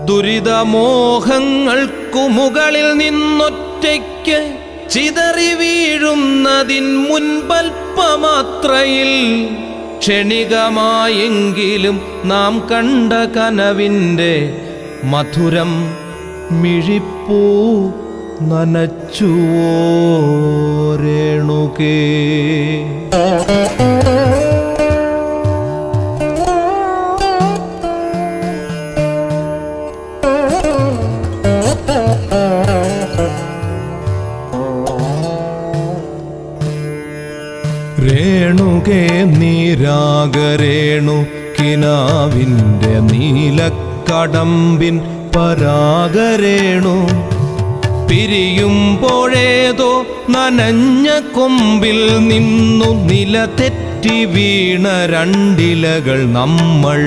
ദുരിതമോഹങ്ങൾക്കു മുകളിൽ നിന്നൊറ്റയ്ക്ക് ചിതറി വീഴുന്നതിൻ മുൻപൽപ്പമാത്രയിൽ ക്ഷണികമായെങ്കിലും നാം കണ്ട കനവിൻ്റെ മധുരം മിഴിപ്പൂ നനച്ചുവോ രേണുകേ. രേണുകേ നീരാഗരേണു കിനാവിൻ്റെ നീലക്കടമ്പിൻ പരാഗരേണു പിരിയുമ്പോഴേതോ നനഞ്ഞ കൊമ്പിൽ നിന്നു നില തെറ്റി വീണ രണ്ടിലകൾ നമ്മൾ.